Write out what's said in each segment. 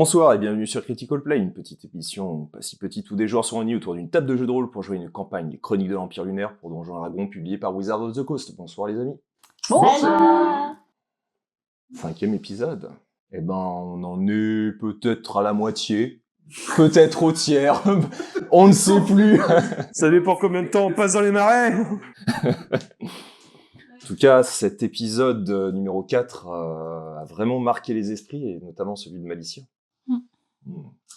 Bonsoir et bienvenue sur Critical Play, une petite émission pas si petite où des joueurs sont réunis autour d'une table de jeu de rôle pour jouer une campagne des Chroniques de l'Empire Lunaire pour Donjons et Dragons publiée par Wizards of the Coast. Bonsoir les amis. Bonsoir. 5e épisode. Eh ben, on en est peut-être à la moitié, peut-être au tiers, on ne sait plus. Ça dépend combien de temps on passe dans les marais. En tout cas, cet épisode numéro 4 a vraiment marqué les esprits, et notamment celui de Malicia.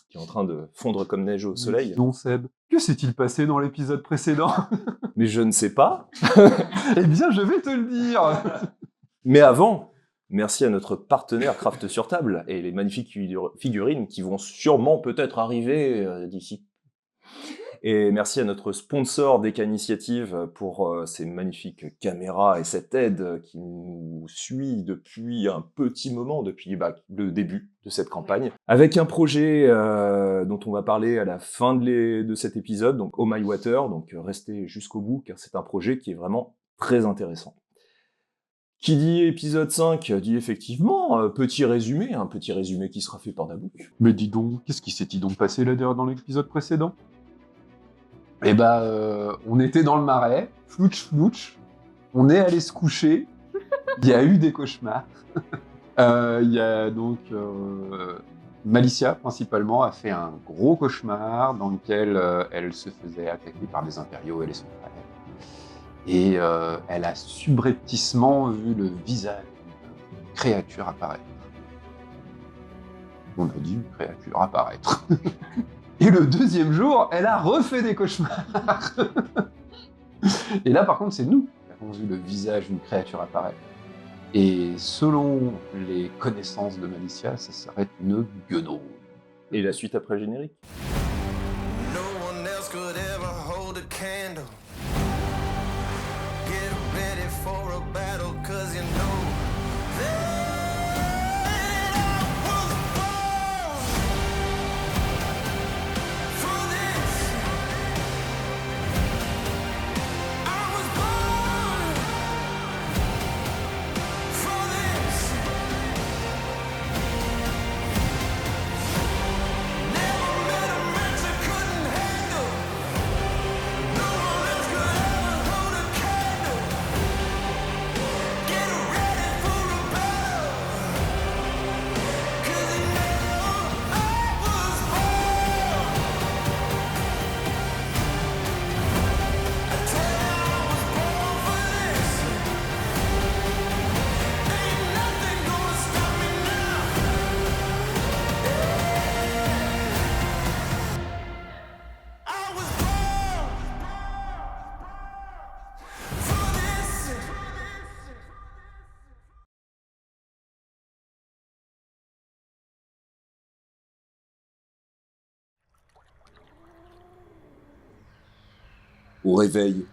Qui est en train de fondre comme neige au soleil. Non, Seb, que s'est-il passé dans l'épisode précédent? Mais je ne sais pas. Eh bien, je vais te le dire. Mais avant, merci à notre partenaire Craft sur Table et les magnifiques figurines qui vont sûrement peut-être arriver d'ici. Et merci à notre sponsor Deka Initiative pour ces magnifiques caméras et cette aide qui nous suit depuis un petit moment, depuis le début de cette campagne, avec un projet dont on va parler à la fin de cet épisode, donc Oh My Water, donc restez jusqu'au bout car c'est un projet qui est vraiment très intéressant. Qui dit épisode 5 dit effectivement petit résumé, un petit résumé qui sera fait par Dabouk. Mais dis donc, qu'est-ce qui s'est-il donc passé là dans l'épisode précédent? Eh ben, on était dans le marais, flouch, on est allé se coucher, il y a eu des cauchemars. Il y a donc Malicia, principalement, a fait un gros cauchemar dans lequel elle se faisait attaquer par des impériaux, elle et son frère. Et elle a subrepticement vu le visage d'une créature apparaître. On a dit une créature apparaître. Et le deuxième jour, elle a refait des cauchemars. Et là, par contre, c'est nous qui avons vu le visage d'une créature apparaître. Et selon les connaissances de Malicia, ça serait une guenaude. Et la suite après le générique. No one else could ever hold a candle. Get ready for a battle, 'cause you know that I was born for this. I was born for this. Never met a match I couldn't handle. No one else could ever hold a candle. Get ready for a battle, 'cause you know I was born. I tell you I was born for this. Ain't nothing gonna stop me now. I was born for this. Au réveil,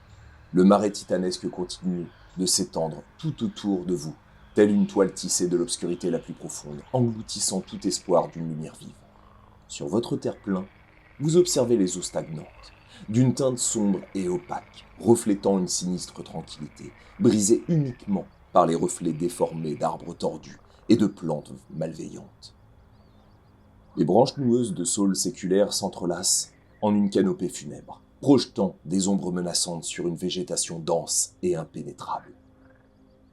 le marais titanesque continue de s'étendre tout autour de vous, telle une toile tissée de l'obscurité la plus profonde, engloutissant tout espoir d'une lumière vive. Sur votre terre-plein, vous observez les eaux stagnantes, d'une teinte sombre et opaque, reflétant une sinistre tranquillité, brisée uniquement par les reflets déformés d'arbres tordus et de plantes malveillantes. Les branches noueuses de saules séculaires s'entrelacent en une canopée funèbre, projetant des ombres menaçantes sur une végétation dense et impénétrable.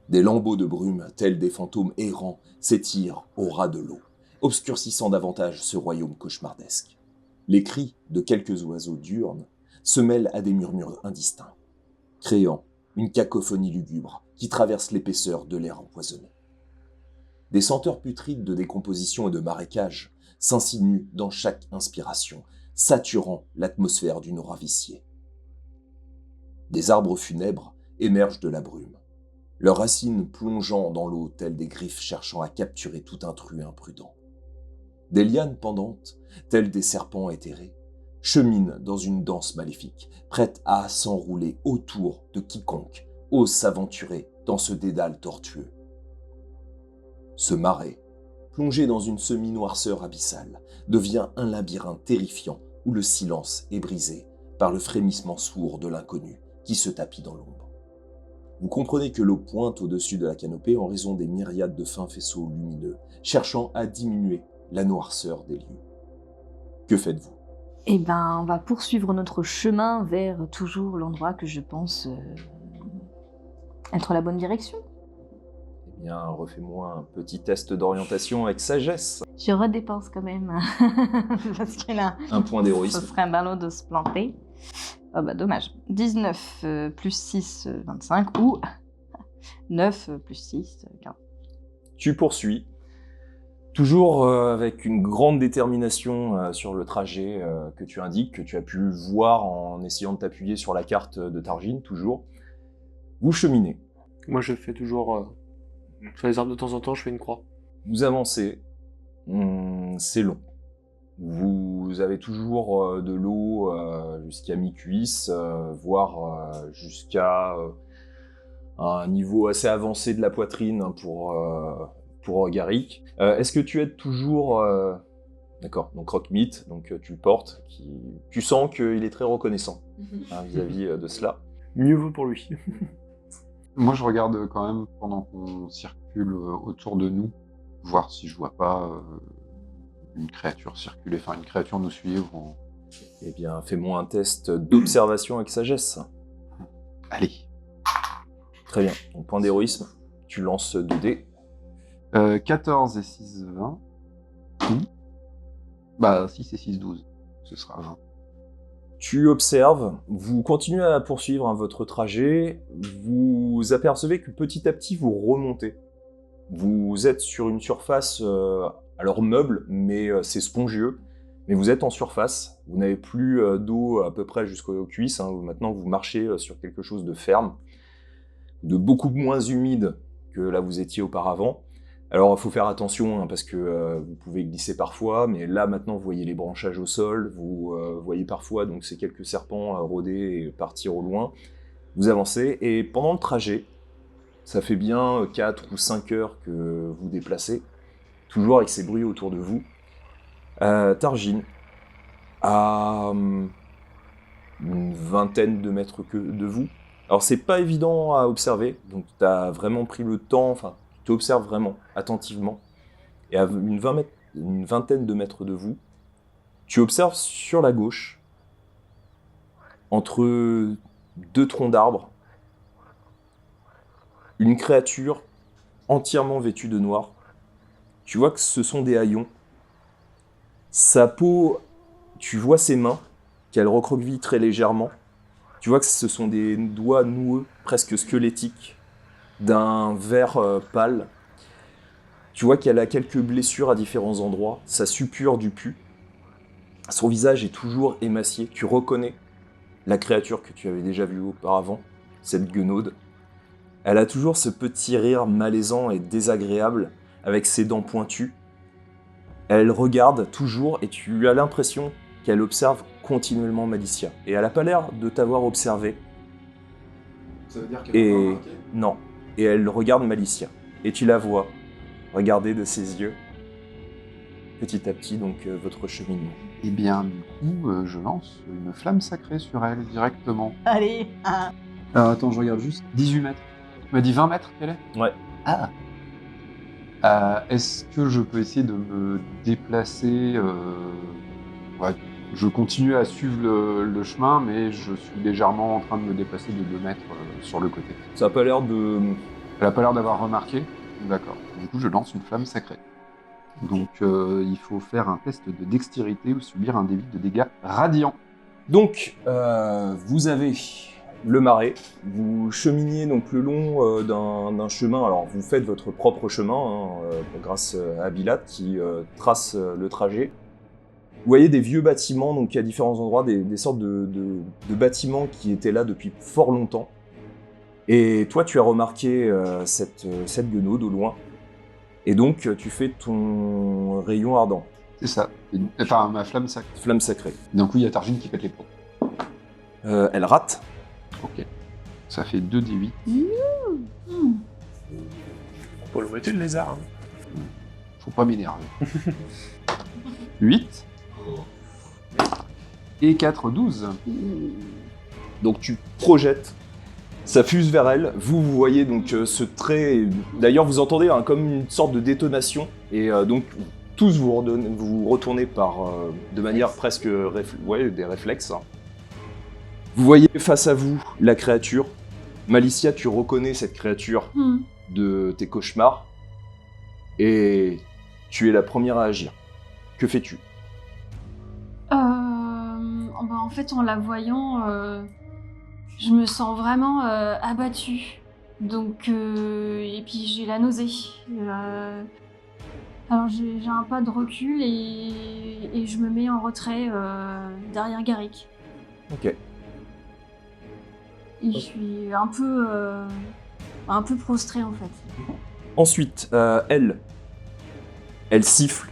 Des lambeaux de brume, tels des fantômes errants, s'étirent au ras de l'eau, obscurcissant davantage ce royaume cauchemardesque. Les cris de quelques oiseaux diurnes se mêlent à des murmures indistincts, créant une cacophonie lugubre qui traverse l'épaisseur de l'air empoisonné. Des senteurs putrides de décomposition et de marécage s'insinuent dans chaque inspiration, saturant l'atmosphère d'une aura viciée. Des arbres funèbres émergent de la brume, leurs racines plongeant dans l'eau telles des griffes cherchant à capturer tout intrus imprudent. Des lianes pendantes, telles des serpents éthérés, cheminent dans une danse maléfique, prête à s'enrouler autour de quiconque ose s'aventurer dans ce dédale tortueux. Ce marais, plongé dans une semi-noirceur abyssale, devient un labyrinthe terrifiant où le silence est brisé par le frémissement sourd de l'inconnu qui se tapit dans l'ombre. Vous comprenez que l'eau pointe au-dessus de la canopée en raison des myriades de fins faisceaux lumineux, cherchant à diminuer la noirceur des lieux. Que faites-vous? Eh ben, on va poursuivre notre chemin vers toujours l'endroit que je pense être la bonne direction. Eh bien, refais-moi un petit test d'orientation avec sagesse. Je redépense quand même, parce que là, Un point ce d'héroïsme. serait un ballon de se planter. Oh bah dommage. 19 plus 6, 25, ou 9 plus 6, 15. Tu poursuis, toujours avec une grande détermination sur le trajet que tu indiques, que tu as pu voir en essayant de t'appuyer sur la carte de Targine, toujours. Vous cheminez. Moi, je fais toujours... sur les arbres, de temps en temps, je fais une croix. Vous avancez. C'est long. Vous avez toujours de l'eau jusqu'à mi-cuisse, voire jusqu'à un niveau assez avancé de la poitrine pour Garrick. Est-ce que tu aides toujours... D'accord, donc Rockmeat, donc tu le portes, tu sens qu'il est très reconnaissant vis-à-vis de cela. Mieux vaut pour lui. Moi, je regarde quand même pendant qu'on circule autour de nous, voir si je vois pas une créature circuler, enfin une créature nous suivre. Eh bien, fais-moi un test d'observation avec sagesse. Allez. Très bien, donc point d'héroïsme, tu lances 2 dés. 14 et 6, 20. Bah, 6 et 6, 12. Ce sera 20. Tu observes, vous continuez à poursuivre votre trajet, vous apercevez que petit à petit vous remontez. Vous êtes sur une surface, alors meuble, mais c'est spongieux, mais vous êtes en surface, vous n'avez plus d'eau à peu près jusqu'aux cuisses, maintenant vous marchez sur quelque chose de ferme, de beaucoup moins humide que là vous étiez auparavant. Alors il faut faire attention parce que vous pouvez glisser parfois, mais là maintenant vous voyez les branchages au sol, vous voyez parfois donc ces quelques serpents rôder et partir au loin. Vous avancez et pendant le trajet, ça fait bien 4 ou 5 heures que vous déplacez, toujours avec ces bruits autour de vous. Targine, à une vingtaine de mètres de vous. Alors c'est pas évident à observer, donc tu as vraiment pris le temps, enfin tu observes vraiment, attentivement, et à une vingtaine de mètres de vous, tu observes sur la gauche, entre 2 troncs d'arbres, une créature entièrement vêtue de noir. Tu vois que ce sont des haillons. Sa peau, tu vois ses mains, qu'elle recroqueville très légèrement. Tu vois que ce sont des doigts noueux, presque squelettiques, d'un vert pâle. Tu vois qu'elle a quelques blessures à différents endroits, ça suppure du pu. Son visage est toujours émacié, tu reconnais la créature que tu avais déjà vue auparavant, cette guenaude. Elle a toujours ce petit rire malaisant et désagréable, avec ses dents pointues. Elle regarde toujours et tu as l'impression qu'elle observe continuellement Malicia. Et elle n'a pas l'air de t'avoir observé. Ça veut dire Et non. Et elle regarde Malicia. Et tu la vois regarder de ses yeux. Petit à petit, donc, votre cheminement. Eh bien, du coup, je lance une flamme sacrée sur elle directement. Allez, Alors attends, je regarde juste. 18 mètres. Tu m'as dit 20 mètres qu'elle est? Ouais. Ah. Est-ce que je peux essayer de me déplacer ouais, je continue à suivre le chemin, mais je suis légèrement en train de me déplacer de 2 mètres sur le côté. Ça n'a pas l'air de... Elle n'a pas l'air d'avoir remarqué. D'accord. Du coup, je lance une flamme sacrée. Donc, il faut faire un test de dextérité ou subir un débit de dégâts radiants. Donc, vous avez le marais, vous cheminiez donc le long d'un chemin, alors vous faites votre propre chemin, grâce à Bilat qui trace le trajet. Vous voyez des vieux bâtiments, donc à différents endroits, des sortes de bâtiments qui étaient là depuis fort longtemps. Et toi, tu as remarqué cette guenaude au loin, et donc tu fais ton rayon ardent, C'est ça. Enfin, ma flamme sacrée. flamme sacrée. D'un coup, il y a Targine qui pète les plombs. Elle rate. Ok. Ça fait 2d8. Faut le voter le lézard. Hein. Faut pas m'énerver. 8. Et 4, 12. Donc tu projettes, ça fuse vers elle, vous voyez donc ce trait, d'ailleurs vous entendez comme une sorte de détonation, et donc tous vous retournez de manière presque des réflexes. Vous voyez face à vous la créature. Malicia, tu reconnais cette créature de tes cauchemars. Et tu es la première à agir. Que fais-tu? En fait, en la voyant, je me sens vraiment abattue. Donc, et puis j'ai la nausée. Alors j'ai un pas de recul et je me mets en retrait derrière Garrick. Ok. Et je suis un peu prostrée en fait. Ensuite, elle siffle.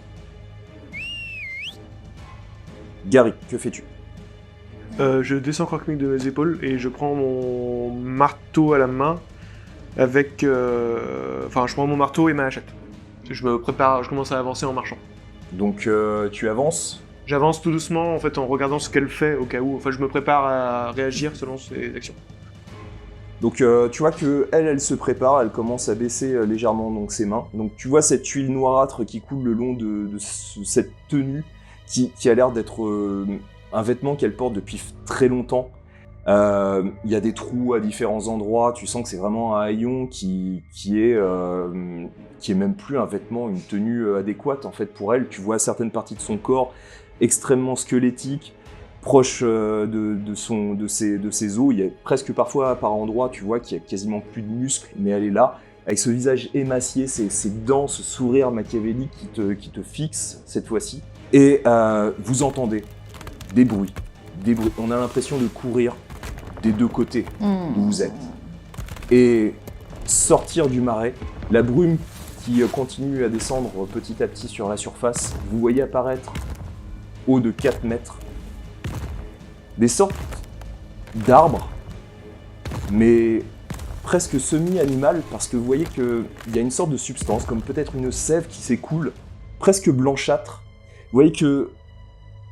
Garrick, que fais-tu? Je descends croque-mique de mes épaules et je prends mon marteau à la main avec... Enfin, je prends mon marteau et ma hachette. Je me prépare, je commence à avancer en marchant. Donc tu avances. J'avance tout doucement en fait en regardant ce qu'elle fait au cas où. Enfin, je me prépare à réagir selon ses actions. Donc tu vois que elle se prépare, elle commence à baisser légèrement donc ses mains. Donc tu vois cette huile noirâtre qui coule le long de cette tenue qui a l'air d'être un vêtement qu'elle porte depuis très longtemps. Il y a des trous à différents endroits, tu sens que c'est vraiment un haillon qui est même plus un vêtement, une tenue adéquate en fait pour elle. Tu vois certaines parties de son corps extrêmement squelettiques, proches de ses os. Il y a presque parfois par endroits, tu vois qu'il y a quasiment plus de muscles, mais elle est là, avec ce visage émacié, ces dents, ce sourire machiavélique qui te fixe cette fois-ci. Et vous entendez des bruits. On a l'impression de courir des deux côtés d'où vous êtes. Et sortir du marais, la brume qui continue à descendre petit à petit sur la surface, vous voyez apparaître haut de 4 mètres des sortes d'arbres, mais presque semi-animales, parce que vous voyez qu'il y a une sorte de substance, comme peut-être une sève qui s'écoule, presque blanchâtre. Vous voyez que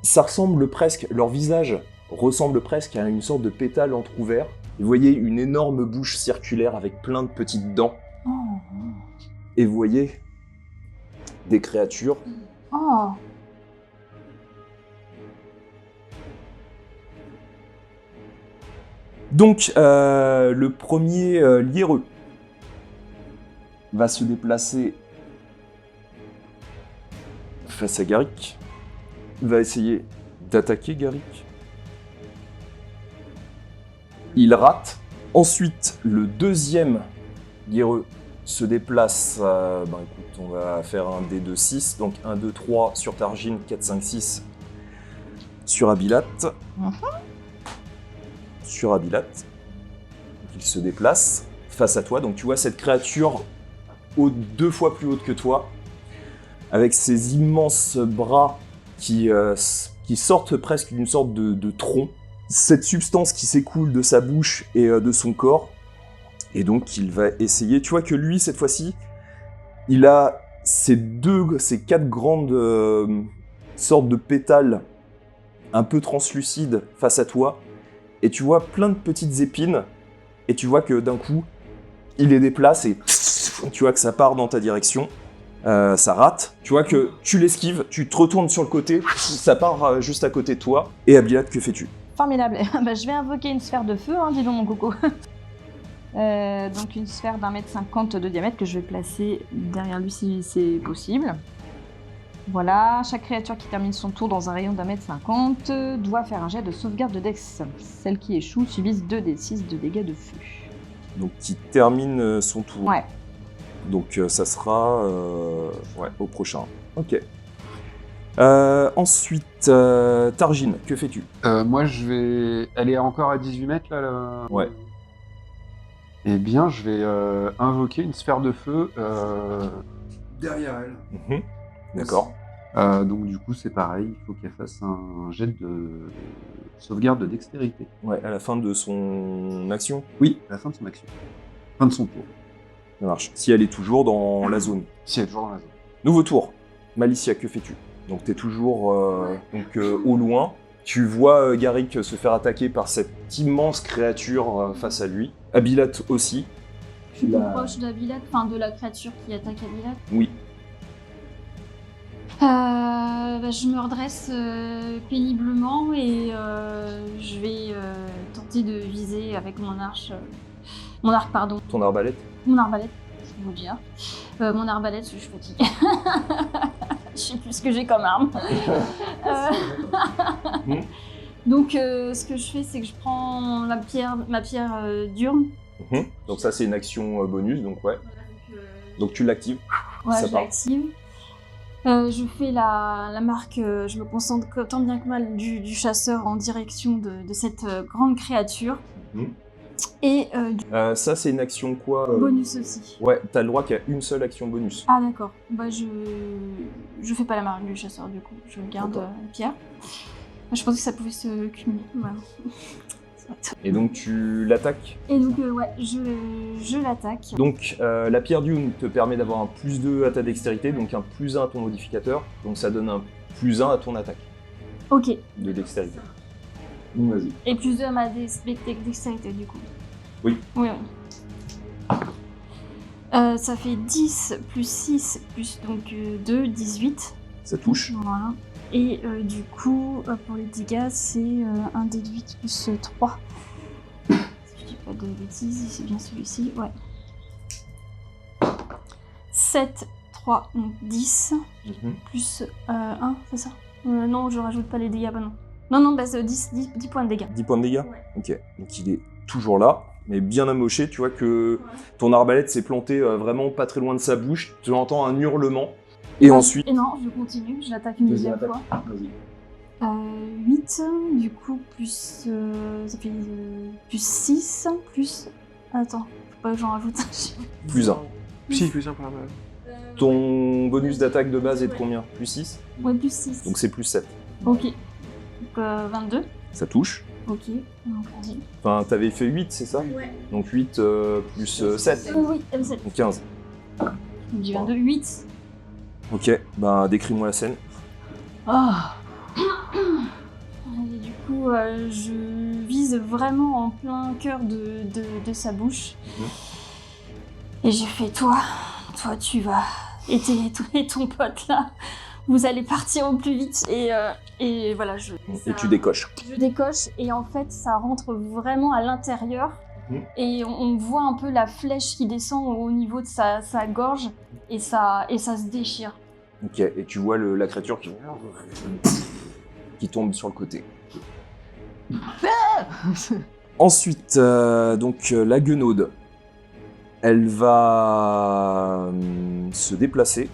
ça ressemble presque, leur visage ressemble presque à une sorte de pétale entrouvert. Vous voyez une énorme bouche circulaire avec plein de petites dents. Et vous voyez des créatures. Oh. Donc, le premier liereux va se déplacer face à Garrick. Il va essayer d'attaquer Garrick. Il rate. Ensuite, le deuxième liereux se déplace. Écoute, on va faire un D2-6. Donc 1, 2, 3 sur Targine, 4, 5, 6 sur Abilat. Sur Abilat. Donc, il se déplace face à toi. Donc tu vois cette créature 2 fois plus haute que toi, avec ses immenses bras qui sortent presque d'une sorte de tronc. Cette substance qui s'écoule de sa bouche et de son corps. Et donc il va essayer. Tu vois que lui, cette fois-ci, il a ces 4 grandes sortes de pétales un peu translucides face à toi. Et tu vois plein de petites épines. Et tu vois que d'un coup, il les déplace et tu vois que ça part dans ta direction. Ça rate. Tu vois que tu l'esquives, tu te retournes sur le côté, ça part juste à côté de toi. Et Abilat, que fais-tu? Formidable. Je vais invoquer une sphère de feu, dis donc mon coco. Donc une sphère d'1,50 m de diamètre que je vais placer derrière lui si c'est possible. Voilà, chaque créature qui termine son tour dans un rayon d'1,50 m doit faire un jet de sauvegarde de Dex. Celles qui échouent subissent 2d6 de dégâts de feu. Donc qui termine son tour. Ouais. Donc ça sera au prochain. Ok. Ensuite, Targine, que fais-tu? Moi, je vais... Elle est encore à 18 mètres, là Ouais. Eh bien, je vais invoquer une sphère de feu derrière elle. D'accord. Donc, du coup, c'est pareil. Il faut qu'elle fasse un jet de sauvegarde de dextérité. Ouais, à la fin de son action. Oui, à la fin de son action. Fin de son tour. Ça marche. Si elle est toujours dans la zone. Si elle est toujours dans la zone. Nouveau tour. Malicia, que fais-tu? Donc t'es toujours au loin. Tu vois Garrick se faire attaquer par cette immense créature face à lui. Abilat aussi. Je suis plus proche d'Abilat, enfin de la créature qui attaque Abilat. Oui. Je me redresse péniblement et je vais tenter de viser avec mon arc, pardon. Ton arbalète. Mon arbalète, je vous dire. Mon arbalète, je suis fatiguée. Je sais plus ce que j'ai comme arme. Donc, ce que je fais, c'est que je prends ma pierre d'urne. Donc ça, c'est une action bonus, donc ouais. Donc tu l'actives. Ouais, Ça je part. l'active. Je fais la marque, je me concentre tant bien que mal du chasseur en direction de cette grande créature. Et Ça, c'est une action quoi bonus aussi. Ouais, t'as le droit qu'à une seule action bonus. Ah d'accord, bah je fais pas la marque du chasseur du coup, je garde D'accord. la pierre. Je pensais que ça pouvait se cumuler, voilà. Et donc tu l'attaques. Et donc ouais, je l'attaque. Donc la pierre dune te permet d'avoir un +2 à ta dextérité, donc un +1 à ton modificateur, donc ça donne un +1 à ton attaque Ok, de dextérité. Vas-y. et plus 2 à ma dextérité du coup. Oui. Oui. Ça fait 10 plus 6 plus donc 2, 18. Ça touche. Voilà. Et du coup, pour les dégâts, c'est un dé de 8 plus 3. Si je dis pas de bêtises, c'est bien celui-ci, ouais. 7, 3, donc 10, plus 1, c'est ça Non, je rajoute pas les dégâts, bah non. Non, bah c'est 10 points de dégâts. 10 points de dégâts. Ouais. Ok, donc il est toujours là, mais bien amoché. Tu vois que ton arbalète s'est plantée vraiment pas très loin de sa bouche. Tu entends un hurlement. Et ensuite... Et non, je continue, je l'attaque une deuxième fois. Vas-y. 8, du coup, plus. Ça fait plus 6, plus. Attends, faut pas que j'en rajoute un chiffre. +1. Si, plus un pour la balle. Ton bonus d'attaque de base est de combien? +6. Ouais, plus 6. Donc c'est +7. Ok. Donc 22. Ça touche. Ok. Donc, vas-y. Enfin, t'avais fait 8, c'est ça? Ouais. Donc 8 plus 7. Oui, M7. Donc 15. Je me dis 22, 8. Ok, bah décris-moi la scène. Ah. Et du coup, je vise vraiment en plein cœur de sa bouche. Et j'ai fait, toi, tu vas. Et ton pote là, vous allez partir au plus vite. Et voilà, Et tu décoches. je décoche et en fait, ça rentre vraiment à l'intérieur. Et on voit un peu la flèche qui descend au niveau de sa gorge et ça se déchire. Ok, et tu vois la créature qui tombe sur le côté. Ensuite, la guenaude, elle va se déplacer.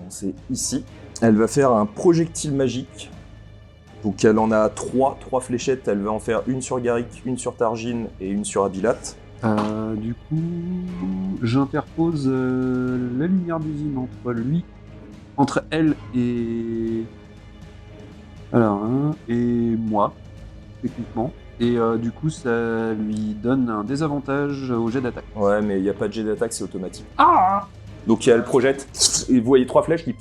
C'est ici. Elle va faire un projectile magique. Donc elle en a 3 fléchettes. Elle va en faire une sur Garrick, une sur Targine et une sur Abilat. Du coup, j'interpose la lumière d'usine entre elle et et moi, techniquement. Et du coup, ça lui donne un désavantage au jet d'attaque. Ouais, mais il n'y a pas de jet d'attaque, c'est automatique. Donc elle projette, et vous voyez 3 flèches qui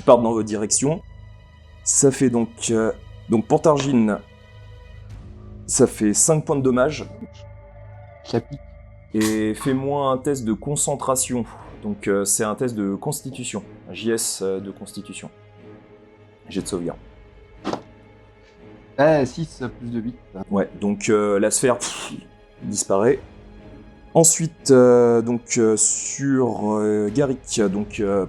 partent dans votre direction. Ça fait donc pour Targine, ça fait 5 points de dommage. Ça pique. Et fais-moi un test de concentration. Donc c'est un test de constitution, un JS de constitution. Jet de sauvegarde. 6 plus de 8. Ouais, donc la sphère disparaît. Ensuite, sur Garrick,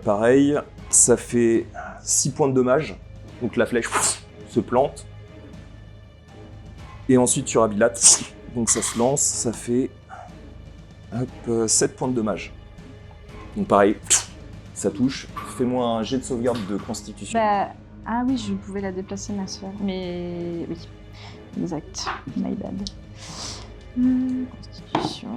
pareil, ça fait 6 points de dommage. Donc la flèche se plante. Et ensuite sur Abilat, donc ça se lance, ça fait 7 points de dommage. Donc pareil, ça touche. Fais-moi un jet de sauvegarde de constitution. Bah, ah oui, je pouvais la déplacer ma sphère. Mais oui, exact. My bad. Constitution.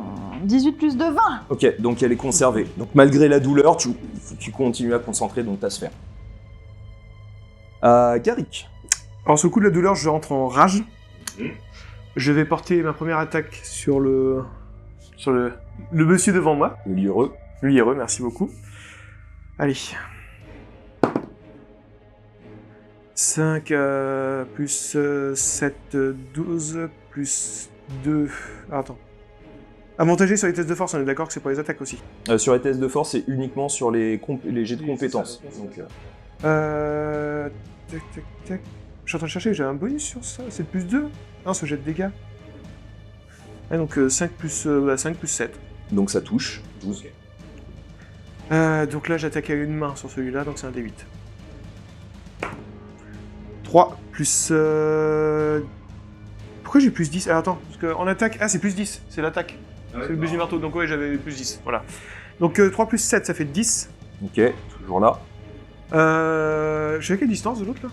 18 plus de 20. Ok, donc elle est conservée. Donc malgré la douleur, tu continues à concentrer donc ta sphère. Garrick. Alors, sur le coup de la douleur, je rentre en rage. Je vais porter ma première attaque sur le monsieur devant moi. Le lieu heureux. Lui heureux, merci beaucoup. Allez. 5 plus 7, 12, plus 2... Ah, attends. Avantagé sur les tests de force, on est d'accord que c'est pour les attaques aussi. Sur les tests de force, c'est uniquement sur les jets de compétences. Donc, Tac, tac, tac. Je suis en train de chercher, j'ai un bonus sur ça. C'est plus 2 Non, ce jet de dégâts. Ah, donc 5 plus 7. donc ça touche. 12. Donc là, j'attaque à une main sur celui-là, donc c'est un D8. 3 plus... Pourquoi j'ai plus 10 attends, parce qu'en attaque... Ah, c'est plus 10, c'est l'attaque. C'est le bus du marteau, donc ouais, j'avais plus 10, voilà. Donc 3 plus 7, ça fait 10. Ok, toujours là. Je suis à quelle distance de l'autre, là?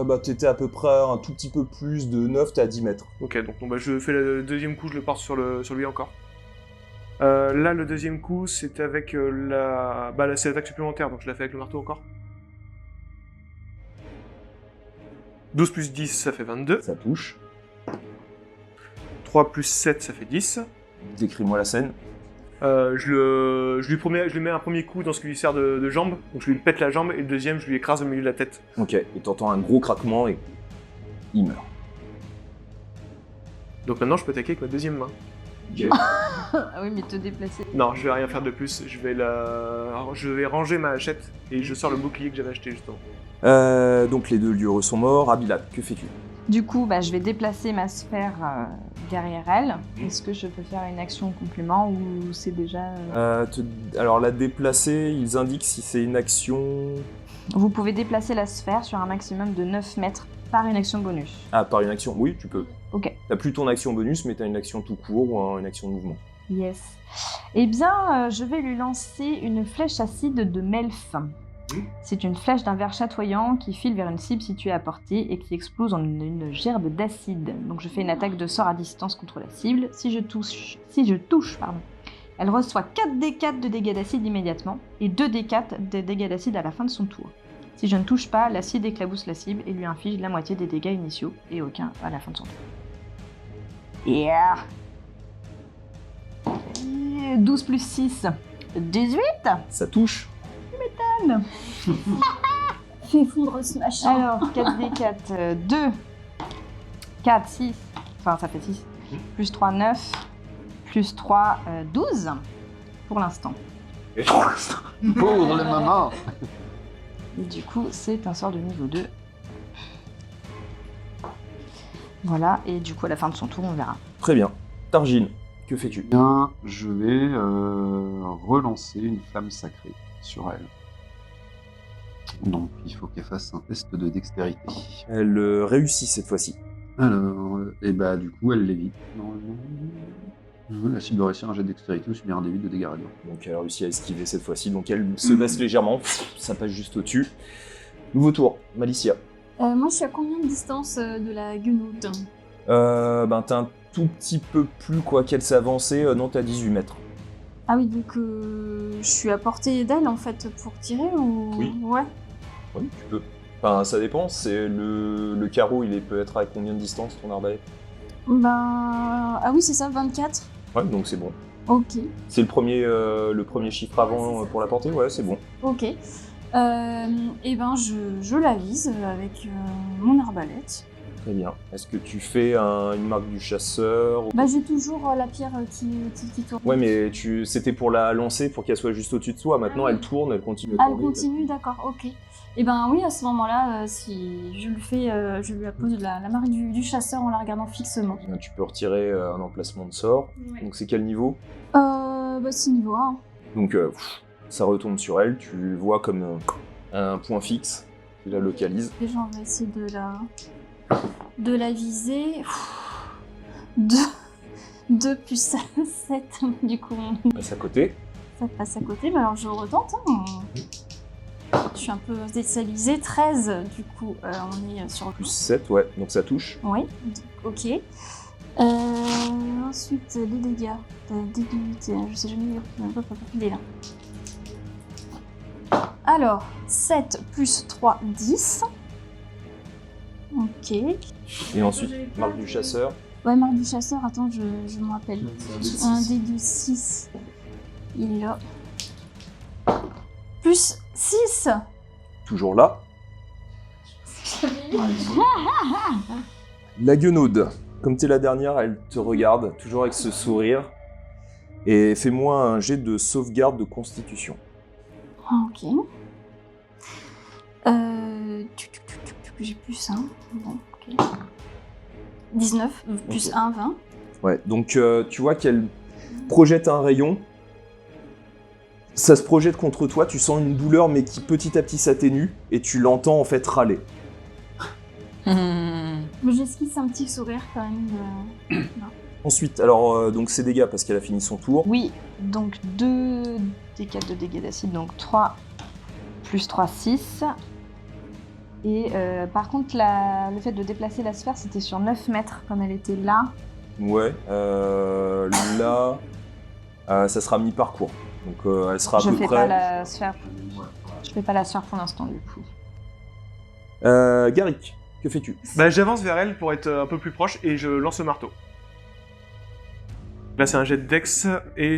Bah t'étais à peu près un tout petit peu plus de 9, t'es à 10 mètres. Ok, donc bon, bah, je fais le deuxième coup, je le pars sur lui encore. Là, le deuxième coup, c'est avec la... Bah là, c'est l'attaque supplémentaire, donc je la fais avec le marteau encore. 12 plus 10, ça fait 22. Ça touche. 3 plus 7, ça fait 10. Décris-moi la scène. Je lui mets un premier coup dans ce qui lui sert de jambe, donc je lui pète la jambe, et le deuxième, je lui écrase au milieu de la tête. Ok, et t'entends un gros craquement et il meurt. Donc maintenant, je peux attaquer avec ma deuxième main. Ah oui, mais te déplacer. Non, je vais rien faire de plus, je vais ranger ma hachette, et je sors le bouclier que j'avais acheté, justement. Donc les deux lieux sont morts. Abilad, que fais-tu? Du coup, bah, je vais déplacer ma sphère derrière elle. Est-ce que je peux faire une action complément ou c'est déjà... Alors la déplacer, ils indiquent si c'est une action... Vous pouvez déplacer la sphère sur un maximum de 9 mètres par une action bonus. Ah, par une action? Oui, tu peux. Ok. T'as plus ton action bonus, mais t'as une action tout court ou une action de mouvement. Yes. Eh bien, je vais lui lancer une flèche acide de Melf. C'est une flèche d'un verre chatoyant qui file vers une cible située à portée et qui explose en une gerbe d'acide. Donc je fais une attaque de sort à distance contre la cible. Si je touche, elle reçoit 4d4 de dégâts d'acide immédiatement et 2d4 de dégâts d'acide à la fin de son tour. Si je ne touche pas, l'acide éclabousse la cible et lui inflige la moitié des dégâts initiaux et aucun à la fin de son tour. Yeah. 12 plus 6, 18. Ça touche. Fais fondre ce machin. Alors, 4d4, 2, 4, 6, enfin ça fait 6, plus 3, 9, plus 3, 12, pour l'instant. Pour le moment. Du coup, c'est un sort de niveau 2. Voilà, et du coup, à la fin de son tour, on verra. Très bien. Targine, que fais-tu? Bien, je vais relancer une flamme sacrée sur elle. Donc, il faut qu'elle fasse un test de dextérité. Elle réussit cette fois-ci. Alors, et bah du coup, elle l'évite. Normalement, la cible doit réussir un jet de dextérité ou subir un D8 de dégâts radiants. Donc elle a réussi à esquiver cette fois-ci, donc elle se baisse légèrement, ça passe juste au-dessus. Nouveau tour, Malicia. Moi, je suis à combien de distance de la guenoute? T'as un tout petit peu plus quoi qu'elle s'est avancée, non t'es à 18 mètres. Ah oui, donc je suis à portée d'elle en fait pour tirer ou... Oui. Ouais. Oui, tu peux. Enfin, ça dépend, c'est le carreau, peut être à combien de distance ton arbalète? Ah oui, c'est ça, 24. Ouais, donc c'est bon. Ok. C'est le premier chiffre avant Ouais, c'est ça. pour la portée? Ouais, c'est bon. Ok. Et ben, je la vise avec mon arbalète. Très bien. Est-ce que tu fais une marque du chasseur? Bah, j'ai toujours la pierre qui tourne. Ouais, mais c'était pour la lancer, pour qu'elle soit juste au-dessus de toi. Maintenant, elle tourne, elle continue à Elle tourner. continue, d'accord, ok. Et ben oui, à ce moment-là, si je lui fais, je lui appose la marque du chasseur en la regardant fixement. Eh bien, tu peux retirer un emplacement de sort. Donc c'est quel niveau? Bah c'est niveau 1. Donc ça retombe sur elle, tu vois comme un point fixe, tu la localises. Déjà, on va essayer de la viser. 2 plus 7, du coup, Passe à côté. ça passe à côté. Mais alors, je retente. Hein. Je suis un peu déstabilisée. 13, du coup, on est sur... Plus 7, ouais, donc ça touche. Oui, ok. Ensuite, les dégâts. Débilité, je sais jamais lire. Il est là. Alors, 7 plus 3, 10. Ok. Et ensuite, marque du chasseur. Ouais, marque du chasseur, attends, je me rappelle. Un dé de 6. Il est là. Plus 6. Toujours là. La guenaude. Comme t'es la dernière, elle te regarde, toujours avec ce sourire. Et fais-moi un jet de sauvegarde de constitution. Ah, ok. J'ai plus 1. Bon, ok. 19, plus Ok. 1, 20. Ouais, donc tu vois qu'elle projette un rayon. Ça se projette contre toi, tu sens une douleur mais qui petit à petit s'atténue et tu l'entends en fait râler. Mais j'esquisse un petit sourire quand même. Ensuite, alors donc c'est dégâts parce qu'elle a fini son tour. Oui, donc 2 D4 de dégâts d'acide, donc 3 plus 3, 6. Et par contre, le fait de déplacer la sphère, c'était sur 9 mètres, comme elle était là. Ouais, là, ça sera mi-parcours. Donc elle sera à Je peu fais près. pas la sphère. Je fais pas la sphère pour l'instant, du coup. Garrick, que fais-tu? Bah, j'avance vers elle pour être un peu plus proche et je lance le marteau. Là, c'est un jet de dex et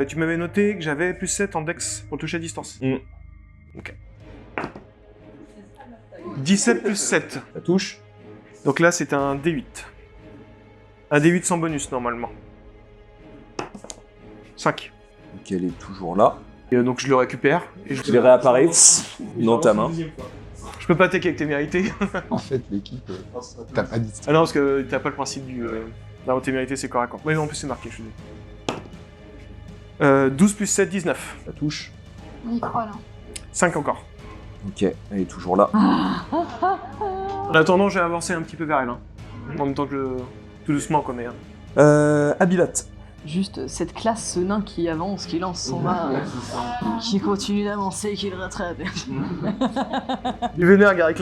tu m'avais noté que j'avais plus 7 en dex pour toucher à distance. Mm. Ok. 17 plus 7. Ça touche. Donc là, c'est un D8. Un D8 sans bonus, normalement. 5. Donc elle est toujours là. Et donc je le récupère et Tu les réapparais dans ta main. Je peux pas attaquer avec tes mérités. En fait, l'équipe, t'as pas dit. Ah non, parce que t'as pas le principe du... Non, tes mérités, c'est corps à corps. Oui, non, en plus, c'est marqué, je suis désolé. 12 plus 7, 19. Ça touche. On y croit là. 5 encore. Ok, elle est toujours là. En attendant, j'ai avancé un petit peu vers elle. Hein. En même temps que tout doucement, quoi, mais... Abilat. Juste cette classe, ce nain qui avance, qui lance son main, qui continue d'avancer, qui le rattrape. Il vénère, Garrick,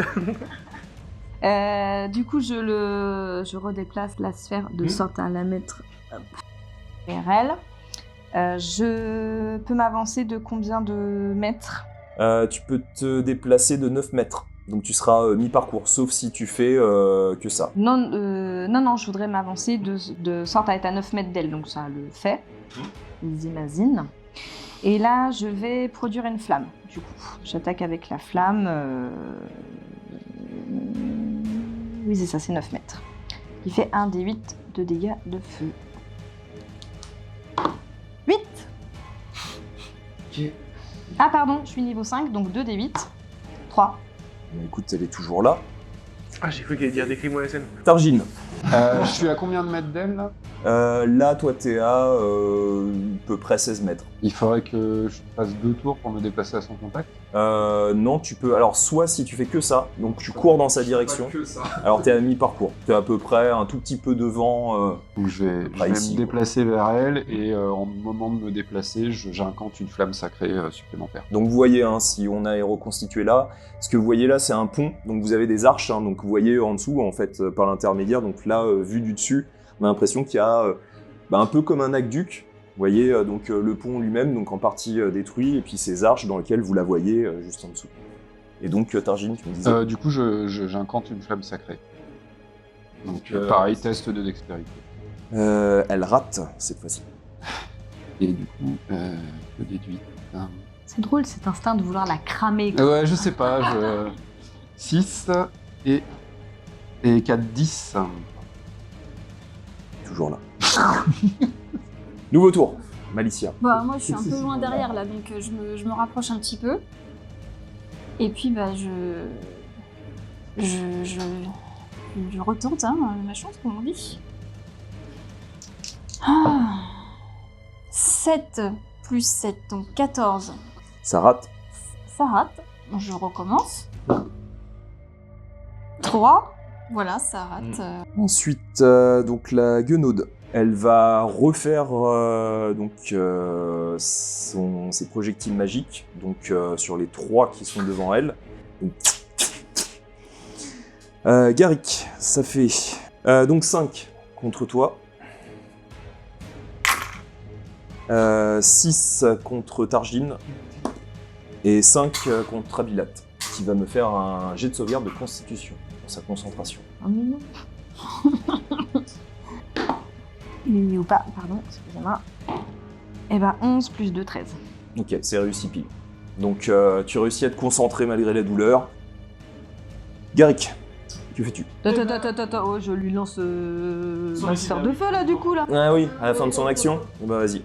là. Du coup, je redéplace la sphère de sorte à la mettre vers elle. Je peux m'avancer de combien de mètres? Tu peux te déplacer de 9 mètres. Donc tu seras mi-parcours, sauf si tu fais que ça. Non, je voudrais m'avancer de sorte à être à 9 mètres d'elle, donc ça le fait. J'imagine. Et là, je vais produire une flamme. Du coup, j'attaque avec la flamme. Oui, c'est ça, c'est 9 mètres. Qui fait 1 des 8 de dégâts de feu. 8 Ah, pardon, je suis niveau 5, donc 2 des 8. 3. Écoute, elle est toujours là. Ah, j'ai cru qu'elle allait dire décris-moi la scène. Targine. Je suis à combien de mètres d'elle, là? Là, toi, t'es à peu près 16 mètres. Il faudrait que je fasse 2 tours pour me déplacer à son contact. Non, tu peux. Alors, soit si tu fais que ça, donc tu cours dans sa direction. Que ça. Alors, t'es à mi-parcours. T'es à peu près un tout petit peu devant. Donc je vais ici, me déplacer vers elle et au moment de me déplacer, j'incante une flamme sacrée supplémentaire. Donc, vous voyez, hein, si on a reconstitué là, ce que vous voyez là, c'est un pont. Donc, vous avez des arches. Hein, donc, vous voyez en dessous, en fait, par l'intermédiaire. Donc, là, vu du dessus, on a l'impression qu'il y a un peu comme un aqueduc. Vous voyez donc le pont lui-même, donc en partie détruit, et puis ces arches dans lesquelles vous la voyez juste en dessous. Et donc Targine, tu me disais. Du coup, j'incante une flamme sacrée. Donc pareil, test de dextérité. Elle rate cette fois-ci. Et du coup, je déduis. C'est drôle cet instinct de vouloir la cramer. quoi. Ouais, je sais pas, 6 et 4, 10. Toujours là. Nouveau tour, Malicia. Bah, moi, je suis un peu loin derrière là, donc je me rapproche un petit peu. Et puis, bah, je retente ma chance, comme on dit. 7 plus 7, donc 14. Ça rate. Ça rate. Je recommence. 3. Voilà, ça rate. Ensuite, donc la guenaude. Elle va refaire ses projectiles magiques, donc sur les 3 qui sont devant elle. Garrick, ça fait donc 5 contre toi. 6 contre Targine. Et 5 contre Abilat, qui va me faire un jet de sauvegarde de constitution pour sa concentration. Oh, mignon. Ou pas, pardon, excusez-moi. Et bah 11 plus 2, 13. Ok, c'est réussi pile. Donc tu réussis à te concentrer malgré la douleur. Garrick, que fais-tu? Oh, je lui lance ma sphère de feu là du coup là. Ah oui, à la fin de son action. Bah vas-y.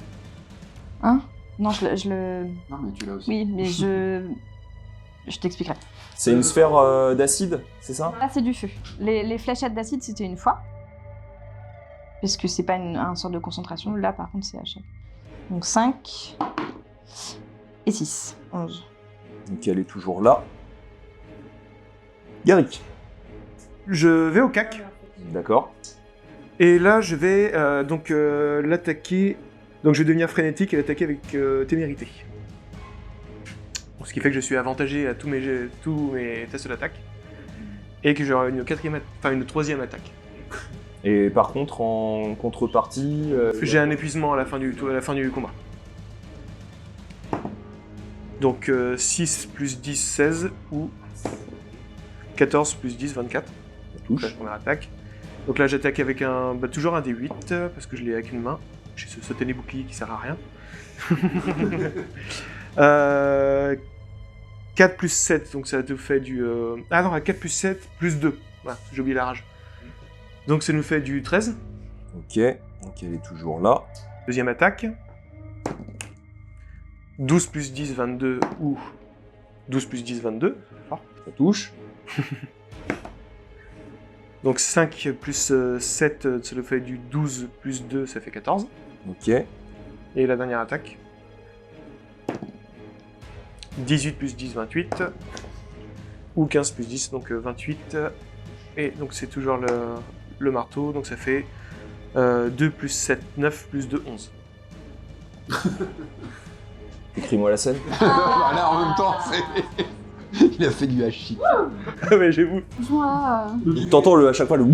Hein? Non, je le... Non, mais tu l'as aussi. Oui, mais je t'expliquerai. C'est une sphère d'acide, c'est ça? Là, c'est du feu. Les fléchettes d'acide, c'était une fois. Parce que c'est pas un sort de concentration. Là, par contre, c'est à chaque. Donc 5 et 6. 11. Donc elle est toujours là. Garrick. Je vais au cac. D'accord. Et là, je vais l'attaquer. Donc je vais devenir frénétique et l'attaquer avec témérité. Ce qui fait que je suis avantagé à tous mes tests d'attaque. Et que j'aurai une troisième attaque. Et par contre, en contrepartie... J'ai un épuisement à la fin du combat. Donc 6 plus 10, 16 ou 14 plus 10, 24. Ça Donc touche. la première attaque. Donc là j'attaque avec toujours un D8 parce que je l'ai avec une main. J'ai ce satané bouclier qui sert à rien. 4 plus 7, donc ça te fait du... Ah non, 4 plus 7 plus 2. Voilà, j'ai oublié la rage. Donc ça nous fait du 13. Ok, donc elle est toujours là. Deuxième attaque. 12 plus 10, 22 ou 12 plus 10, 22. Ça touche. Donc 5 plus 7, ça nous fait du 12 plus 2, ça fait 14. Ok. Et la dernière attaque. 18 plus 10, 28. Ou 15 plus 10, donc 28. Et donc c'est toujours le marteau, donc ça fait 2 plus 7, 9 plus 2, 11. Écris-moi la scène. Là, en même temps, c'est... Il a fait du hachis. Ah mais j'avoue. Moi, T'entends à chaque fois le...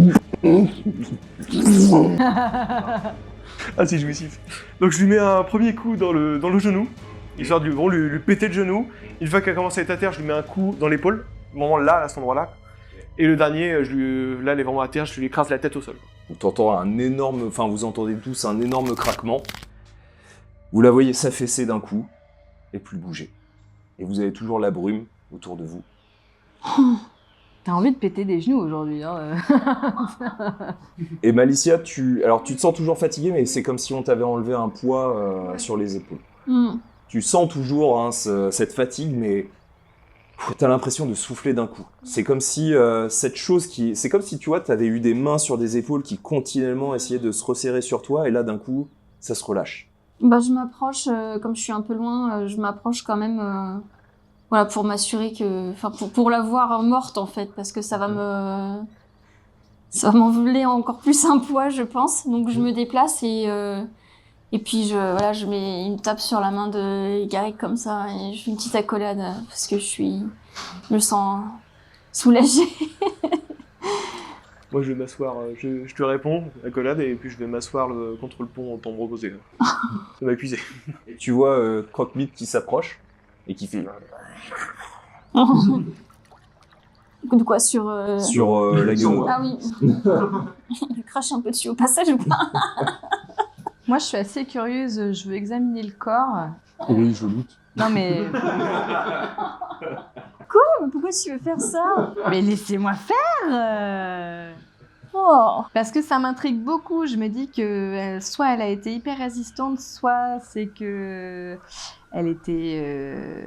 Ah c'est jouissif. Donc je lui mets un premier coup dans le genou, histoire de lui péter le genou. Une fois qu'elle commence à être à terre, je lui mets un coup dans l'épaule, vraiment là, à cet endroit-là. Et le dernier, là elle est vraiment à terre, je lui écrase la tête au sol. T'entends un énorme... Enfin, vous entendez tous un énorme craquement. Vous la voyez s'affaisser d'un coup et plus bouger. Et vous avez toujours la brume autour de vous. T'as envie de péter des genoux aujourd'hui, hein. Et Malicia, tu te sens toujours fatiguée, mais c'est comme si on t'avait enlevé un poids sur les épaules. Tu sens toujours hein, cette fatigue, mais t'as l'impression de souffler d'un coup. C'est comme si cette chose qui... C'est comme si, tu vois, t'avais eu des mains sur des épaules qui continuellement essayaient de se resserrer sur toi, et là, d'un coup, ça se relâche. bah, je m'approche, comme je suis un peu loin, je m'approche quand même, voilà, pour m'assurer que, enfin, pour la voir morte en fait, parce que ça va m'envoler encore plus un poids, je pense. Donc je me déplace et puis je mets une tape sur la main de Garrick comme ça et je fais une petite accolade parce que je me sens soulagée. Moi je vais m'asseoir, je te réponds, accolade, et puis je vais m'asseoir contre le pont en tombe reposée. Ça m'a épuisé. Et tu vois Croque-Mite qui s'approche, et qui fait... De quoi sur sur la gueule. Ah oui. Je crache un peu dessus au passage ou pas? Moi, je suis assez curieuse, je veux examiner le corps. Oui, je doute. Non, mais... Pourquoi tu veux faire ça? mais laissez-moi faire Oh. Parce que ça m'intrigue beaucoup. Je me dis que soit elle a été hyper résistante, soit c'est que elle était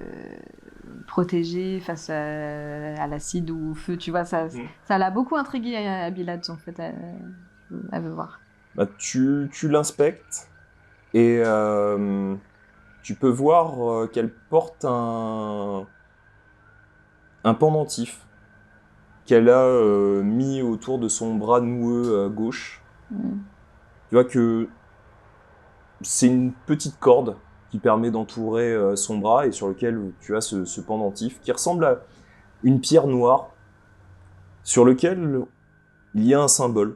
protégée face à l'acide ou au feu. Tu vois, ça l'a beaucoup intriguée à Bilad, en fait. Elle veut voir. Bah, tu l'inspectes, et tu peux voir qu'elle porte un pendentif qu'elle a mis autour de son bras noueux gauche. Tu vois que c'est une petite corde qui permet d'entourer son bras et sur lequel tu as ce pendentif qui ressemble à une pierre noire sur lequel il y a un symbole.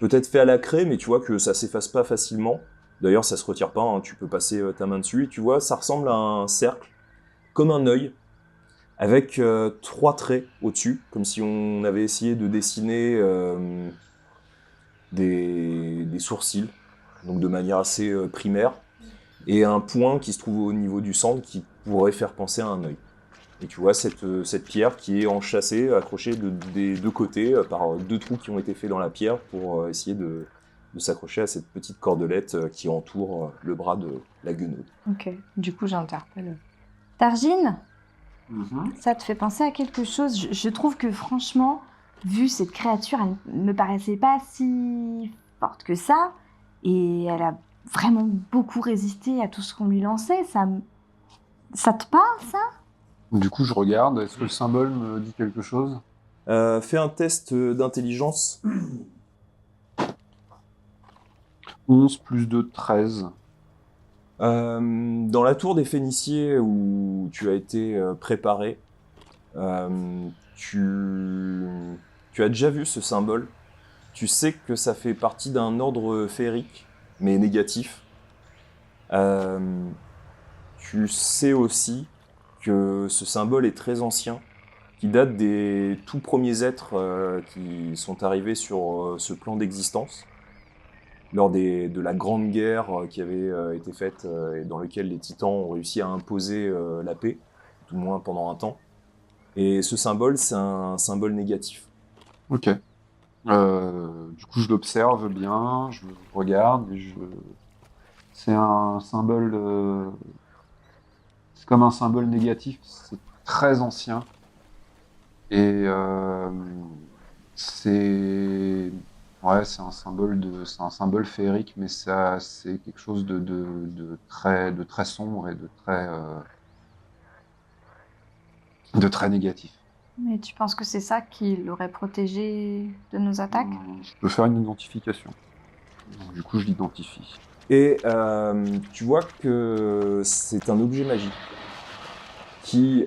Peut-être fait à la craie, mais tu vois que ça s'efface pas facilement. D'ailleurs, ça se retire pas, hein, tu peux passer ta main dessus et tu vois, ça ressemble à un cercle, comme un œil, avec 3 traits au-dessus, comme si on avait essayé de dessiner des sourcils, donc de manière assez primaire, et un point qui se trouve au niveau du centre qui pourrait faire penser à un œil. Et tu vois cette pierre qui est enchâssée, accrochée des deux côtés par 2 trous qui ont été faits dans la pierre pour essayer de s'accrocher à cette petite cordelette qui entoure le bras de la guenaude. Ok, du coup j'interpelle. Targine, ça te fait penser à quelque chose. Je trouve que franchement, vu cette créature, elle me paraissait pas si forte que ça. Et elle a vraiment beaucoup résisté à tout ce qu'on lui lançait. Ça te parle, ça? Du coup, je regarde. Est-ce que le symbole me dit quelque chose? Fais un test d'intelligence. 11 plus 2, 13. Dans la tour des Phéniciers où tu as été préparé, tu as déjà vu ce symbole. Tu sais que ça fait partie d'un ordre féerique, mais négatif. Tu sais aussi que ce symbole est très ancien, qui date des tout premiers êtres qui sont arrivés sur ce plan d'existence, lors de la grande guerre qui avait été faite et dans laquelle les titans ont réussi à imposer la paix, tout le moins pendant un temps. Et ce symbole, c'est un symbole négatif. Ok. Du coup, je l'observe bien, je le regarde, et c'est un symbole. C'est comme un symbole négatif, c'est très ancien. Et c'est un symbole féerique, mais ça, c'est quelque chose de très sombre et de très négatif. Mais tu penses que c'est ça qui l'aurait protégé de nos attaques? Je peux faire une identification. Donc, du coup, je l'identifie. Et tu vois que c'est un objet magique qui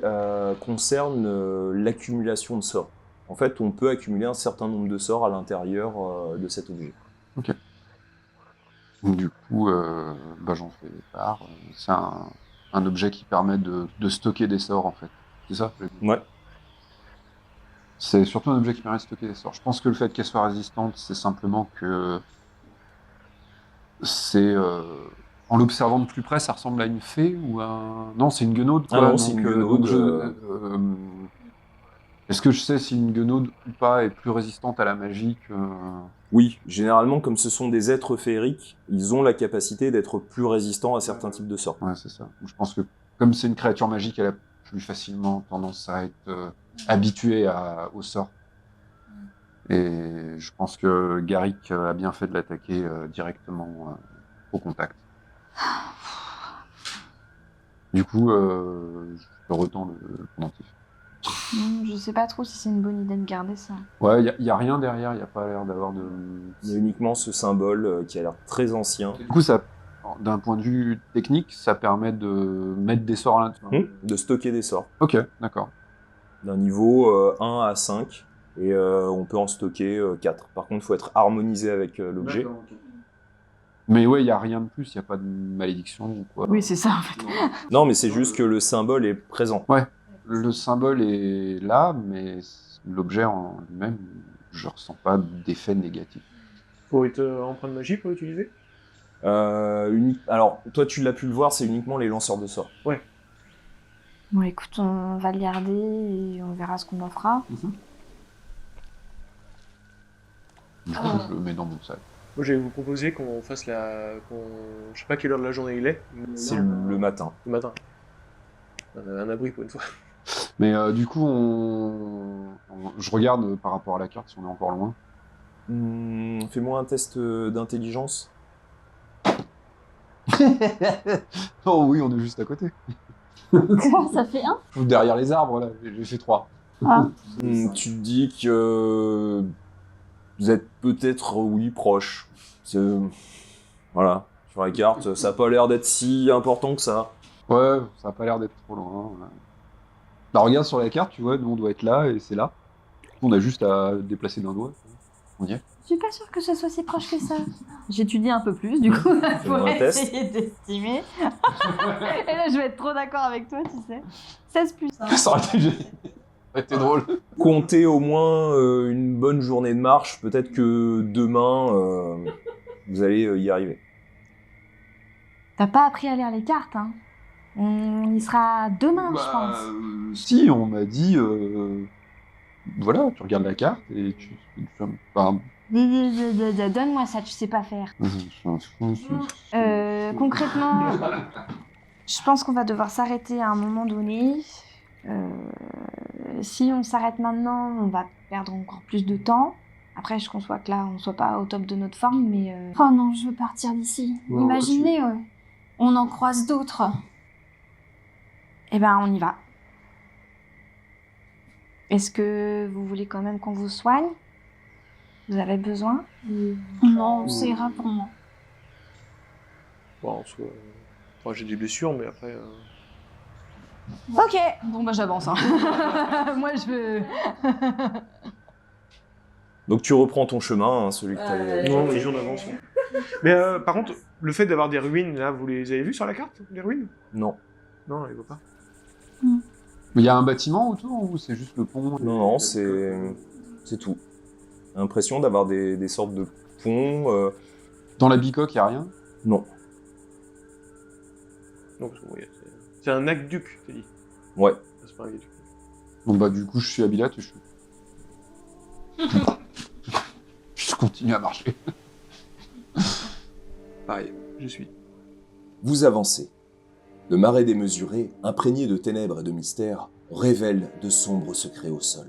concerne l'accumulation de sorts. En fait, on peut accumuler un certain nombre de sorts à l'intérieur de cet objet. Du coup, j'en fais part. C'est un objet qui permet de stocker des sorts, en fait. C'est ça? Ouais. C'est surtout un objet qui permet de stocker des sorts. Je pense que le fait qu'elle soit résistante, c'est simplement que c'est... en l'observant de plus près, ça ressemble à une fée ou à... Non, c'est une guenaude, quoi. Ah non, c'est une guenaude, Est-ce que je sais si une guenaude ou pas est plus résistante à la magie que... Oui, généralement, comme ce sont des êtres féeriques, ils ont la capacité d'être plus résistants à certains types de sorts. Ouais, c'est ça. Je pense que comme c'est une créature magique, elle a plus facilement tendance à être habituée aux sorts. Et je pense que Garrick a bien fait de l'attaquer directement au contact. Du coup, je retends le pendentif. Je sais pas trop si c'est une bonne idée de garder ça. Ouais, il y a rien derrière, il n'y a pas l'air d'avoir de... Il y a uniquement ce symbole qui a l'air très ancien. Du coup, ça, d'un point de vue technique, ça permet de mettre des sorts à l'intérieur. De stocker des sorts. Ok, d'accord. D'un niveau 1 à 5. Et on peut en stocker 4. Par contre, il faut être harmonisé avec l'objet. D'accord, ok. Mais ouais, il n'y a rien de plus, il n'y a pas de malédiction ou quoi. Oui, c'est ça en fait. Non, mais c'est juste que le symbole est présent. Ouais, le symbole est là, mais l'objet en lui-même, je ressens pas d'effet négatif. Faut être empreinte magie pour l'utiliser? Alors, toi, tu l'as pu le voir, c'est uniquement les lanceurs de sorts. Bon, écoute, on va le garder et on verra ce qu'on en fera. Du coup, je le mets dans mon sac. Moi, je vais vous proposer qu'on fasse je sais pas quelle heure de la journée il est. C'est le matin. Le matin. Un abri pour une fois. Mais du coup, je regarde par rapport à la carte si on est encore loin. Fais-moi un test d'intelligence. Oh oui, on est juste à côté. Ça fait un. Ou derrière les arbres, là, j'ai fait 3. Ah. Tu te dis que vous êtes peut-être, oui, proche. Voilà, sur la carte, ça n'a pas l'air d'être si important que ça. Ouais, ça a pas l'air d'être trop loin. Ouais. Bah, regarde sur la carte, tu vois, nous on doit être là et c'est là. On a juste à déplacer d'un doigt. On y est. Je suis pas sûre que ce soit si proche que ça. J'étudies un peu plus, du coup, pour un test. essayer d'estimer. Et là, je vais être trop d'accord avec toi, tu sais. 16 plus. Ça aurait été génial. Ça aurait été drôle. Comptez au moins une bonne journée de marche. Peut-être que demain, vous allez y arriver. T'as pas appris à lire les cartes, hein. On y sera demain, je pense. Si, on m'a dit, voilà, tu regardes la carte et enfin, Donne-moi ça, tu sais pas faire. Concrètement, je pense qu'on va devoir s'arrêter à un moment donné. Si on s'arrête maintenant, on va perdre encore plus de temps. Après, je conçois que là, on soit pas au top de notre forme, mais... Oh non, je veux partir d'ici. Ouais, Imaginez, on en croise d'autres. Eh ben, on y va. Est-ce que vous voulez quand même qu'on vous soigne? Vous avez besoin? Non, ça ira pour moi. Bon, en soi, moi, j'ai des blessures, mais après... Ok. Bon, bah j'avance. Hein. Moi, je veux... Donc tu reprends ton chemin, hein, celui que t'avais... Non, mais j'en avance. Mais par contre, le fait d'avoir des ruines, là, vous les avez vues sur la carte, les ruines? Non. Non, on les voit pas. Il y a un bâtiment autour ou c'est juste le pont? Non, c'est tout. L'impression d'avoir des sortes de ponts... Dans la bicoque, il n'y a rien? Non. Non, parce que bon, c'est un aqueduc, t'as dit. Ouais. C'est pas un aqueduc. Bon bah du coup, je suis à Bilat et je continue à marcher. Pareil, je suis. Vous avancez. Le marais démesuré, imprégné de ténèbres et de mystères, révèle de sombres secrets au sol.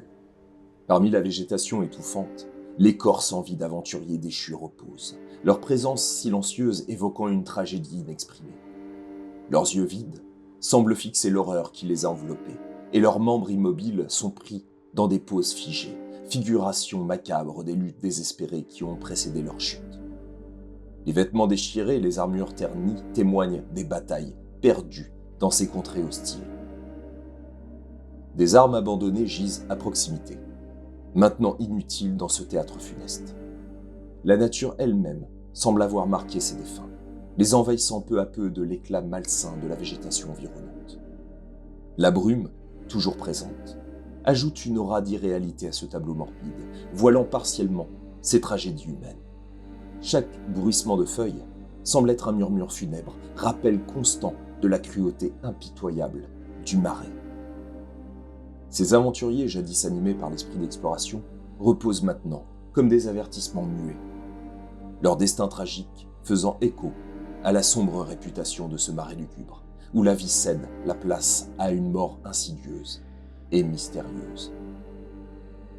Parmi la végétation étouffante, les corps sans vie d'aventuriers déchus reposent, leur présence silencieuse évoquant une tragédie inexprimée. Leurs yeux vides semblent fixer l'horreur qui les a enveloppés, et leurs membres immobiles sont pris dans des poses figées, figuration macabre des luttes désespérées qui ont précédé leur chute. Les vêtements déchirés et les armures ternies témoignent des batailles perdues dans ces contrées hostiles. Des armes abandonnées gisent à proximité, maintenant inutiles dans ce théâtre funeste. La nature elle-même semble avoir marqué ses défunts, les envahissant peu à peu de l'éclat malsain de la végétation environnante. La brume, toujours présente, ajoute une aura d'irréalité à ce tableau morbide, voilant partiellement ces tragédies humaines. Chaque bruissement de feuilles semble être un murmure funèbre, rappel constant de la cruauté impitoyable du marais. Ces aventuriers, jadis animés par l'esprit d'exploration, reposent maintenant comme des avertissements muets. Leur destin tragique faisant écho à la sombre réputation de ce marais lugubre, où la vie cède la place à une mort insidieuse et mystérieuse.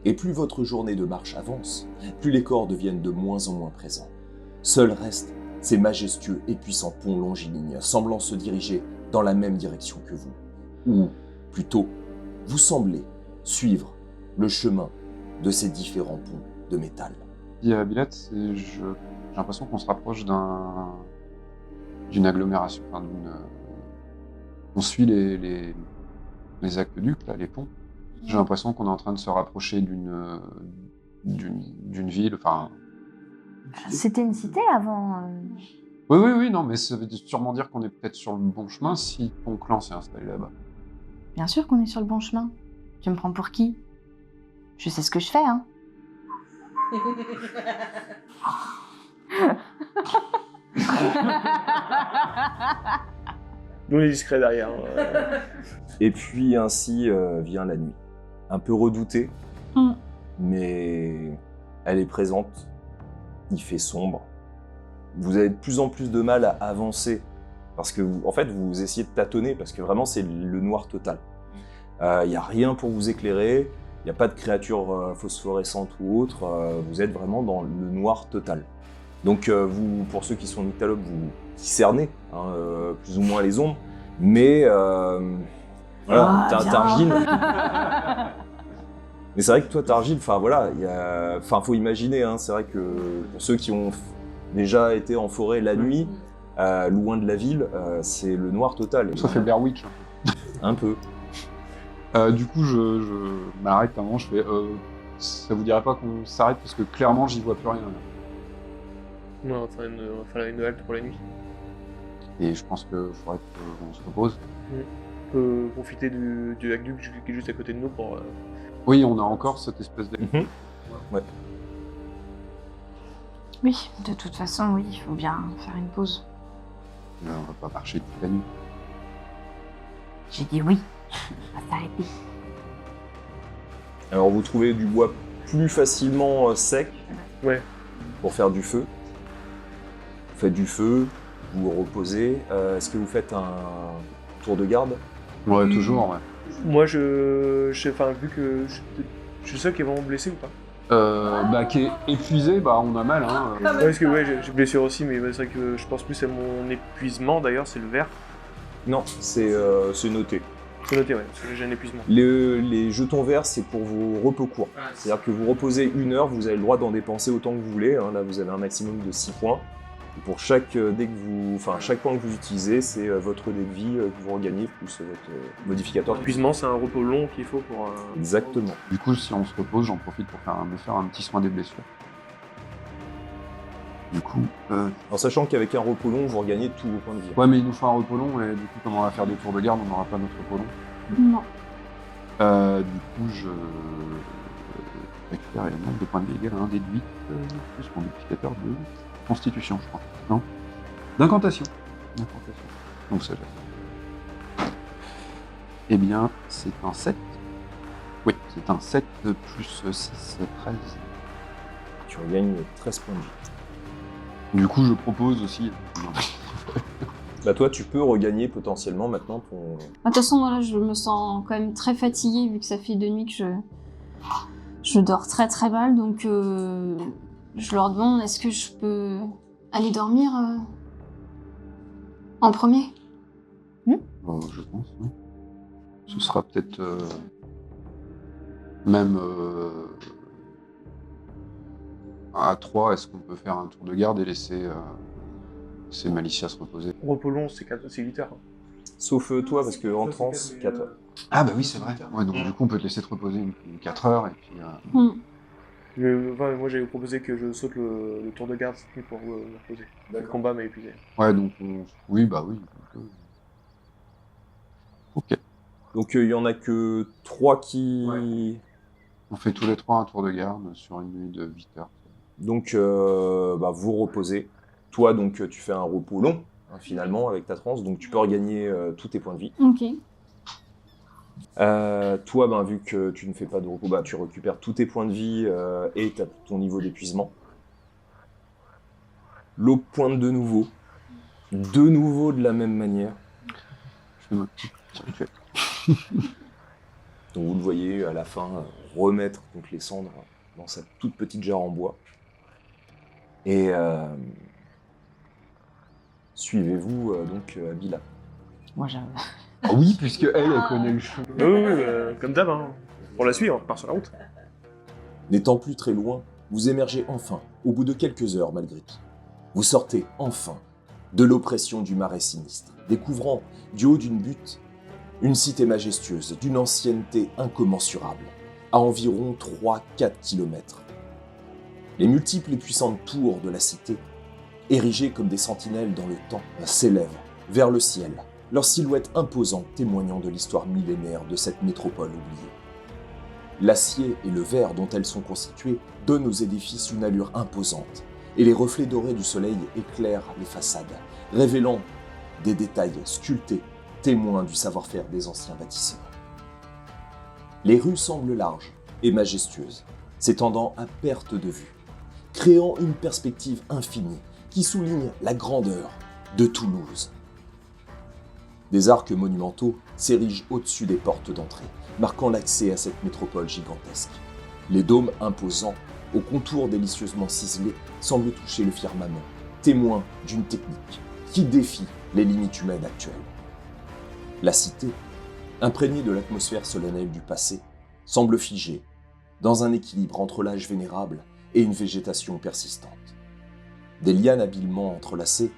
Et plus votre journée de marche avance, plus les corps deviennent de moins en moins présents. Seuls restent ces majestueux et puissants ponts longilignes, semblant se diriger dans la même direction que vous. Ou, plutôt, vous semblez suivre le chemin de ces différents ponts de métal. Et à Bilat, j'ai l'impression qu'on se rapproche d'une agglomération, enfin on suit les aqueducs, là, les ponts. J'ai l'impression qu'on est en train de se rapprocher d'une ville, enfin... C'était une cité avant. Oui, non, mais ça veut sûrement dire qu'on est peut-être sur le bon chemin si ton clan s'est installé là-bas. Bien sûr qu'on est sur le bon chemin. Tu me prends pour qui? Je sais ce que je fais, hein. Nous, on est discrets derrière. Et puis ainsi vient la nuit. Un peu redoutée, mais elle est présente. Il fait sombre. Vous avez de plus en plus de mal à avancer parce que vous essayez de tâtonner parce que vraiment c'est le noir total. Il n'y a rien pour vous éclairer, il n'y a pas de créatures phosphorescentes ou autres, vous êtes vraiment dans le noir total. Donc vous, pour ceux qui sont nyctalopes, vous discernez plus ou moins les ombres, mais voilà, Targil. Mais c'est vrai que toi, Targil, faut imaginer, c'est vrai que pour ceux qui ont déjà été en forêt la nuit, loin de la ville, c'est le noir total. Ça fait Blair Witch. Un peu. Du coup, je m'arrête un moment, je fais ça vous dirait pas qu'on s'arrête parce que clairement j'y vois plus rien. Non, on va faire une halte pour la nuit. Et je pense qu'il faudrait qu'on se repose. On peut profiter du aqueduc qui est juste à côté de nous pour... Oui, on a encore cette espèce de... Ouais. Oui, de toute façon, oui, il faut bien faire une pause. On va pas marcher toute la nuit. J'ai dit oui, on va s'arrêter. Alors vous trouvez du bois plus facilement sec. Ouais. pour faire du feu. Vous faites du feu, vous vous reposez. Est-ce que vous faites un tour de garde? Ouais, toujours, ouais. Moi, enfin, vu que je suis seul qui est vraiment blessé ou pas? Qui est épuisé, on a mal, hein. Ouais, parce que ouais, j'ai blessure aussi, mais c'est vrai que je pense plus à mon épuisement d'ailleurs, c'est le vert. Non, c'est noté. C'est noté, ouais, parce que j'ai un épuisement. Les jetons verts, c'est pour vos repos courts. C'est-à-dire que vous reposez 1 heure, vous avez le droit d'en dépenser autant que vous voulez. Hein. Là, vous avez un maximum de 6 points. Et pour chaque point que vous utilisez, c'est votre dé de vie que vous regagnez, plus votre modificateur. L'épuisement, c'est un repos long qu'il faut pour... Exactement. Du coup, si on se repose, j'en profite pour me faire un petit soin des blessures. Du coup, En sachant qu'avec un repos long, vous regagnez tous vos points de vie. ouais, mais il nous faut un repos long, et du coup, comme on va faire des tours de garde, on n'aura pas notre repos long. Non. Du coup, je récupère également 2 points de vie égales à un dé de 8, plus mon modificateur de constitution, je crois. Non? D'incantation. Donc ça, j'ai. Eh bien, c'est un 7. Oui, c'est un 7 plus 6, 13. Tu regagnes 13 points de vie. Du coup, je propose aussi... Bah toi, tu peux regagner potentiellement maintenant ton... De toute façon, moi là, je me sens quand même très fatiguée vu que ça fait 2 nuits que je dors très très mal. Donc, je leur demande est-ce que je peux aller dormir en premier? je pense, oui. Ce sera peut-être même à 3, est-ce qu'on peut faire un tour de garde et laisser Malicia se reposer? Repos long, c'est 8 heures. Sauf toi, parce que en transe, 4 heures. Ah bah oui, c'est vrai. Ouais, donc du coup, on peut te laisser te reposer une 4 heures, et puis... Moi, j'avais proposé que je saute le tour de garde cette nuit pour me reposer. Le combat m'a épuisé. Ouais, donc oui, bah oui. Ok. Donc il y en a que 3 qui... Ouais. On fait tous les 3 un tour de garde sur une nuit de 8 heures. Donc vous reposez. Toi, donc tu fais un repos long, hein, finalement, avec ta transe, donc tu peux regagner tous tes points de vie. Ok. Toi, vu que tu ne fais pas de repos, tu récupères tous tes points de vie et ton niveau d'épuisement. L'eau pointe de nouveau de la même manière. Je fais ma petite rituel. Donc vous le voyez à la fin remettre donc les cendres dans sa toute petite jarre en bois. Et suivez-vous donc Bila. Moi, j'avoue. Ah oui, puisque elle connaît le chemin. Oui, comme d'hab, hein. Pour la suivre, on part sur la route. N'étant plus très loin, vous émergez enfin, au bout de quelques heures malgré tout. Vous sortez enfin de l'oppression du marais sinistre, découvrant du haut d'une butte une cité majestueuse d'une ancienneté incommensurable, à environ 3-4 km. Les multiples et puissantes tours de la cité, érigées comme des sentinelles dans le temps, s'élèvent vers le ciel, leur silhouette imposante témoignant de l'histoire millénaire de cette métropole oubliée. L'acier et le verre dont elles sont constituées donnent aux édifices une allure imposante, et les reflets dorés du soleil éclairent les façades, révélant des détails sculptés, témoins du savoir-faire des anciens bâtisseurs. Les rues semblent larges et majestueuses, s'étendant à perte de vue, créant une perspective infinie qui souligne la grandeur de Toulouse. Des arcs monumentaux s'érigent au-dessus des portes d'entrée, marquant l'accès à cette métropole gigantesque. Les dômes imposants, aux contours délicieusement ciselés, semblent toucher le firmament, témoins d'une technique qui défie les limites humaines actuelles. La cité, imprégnée de l'atmosphère solennelle du passé, semble figée dans un équilibre entre l'âge vénérable et une végétation persistante. Des lianes habilement entrelacées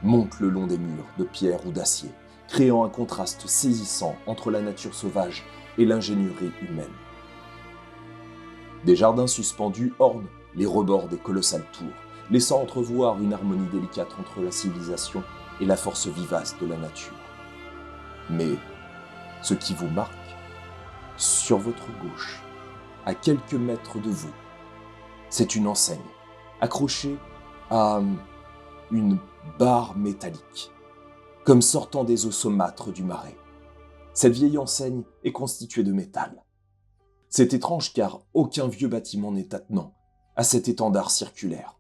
montent le long des murs de pierre ou d'acier, créant un contraste saisissant entre la nature sauvage et l'ingénierie humaine. Des jardins suspendus ornent les rebords des colossales tours, laissant entrevoir une harmonie délicate entre la civilisation et la force vivace de la nature. Mais ce qui vous marque, sur votre gauche, à quelques mètres de vous, c'est une enseigne, accrochée à une barre métallique, comme sortant des eaux saumâtres du marais. Cette vieille enseigne est constituée de métal. C'est étrange car aucun vieux bâtiment n'est attenant à cet étendard circulaire.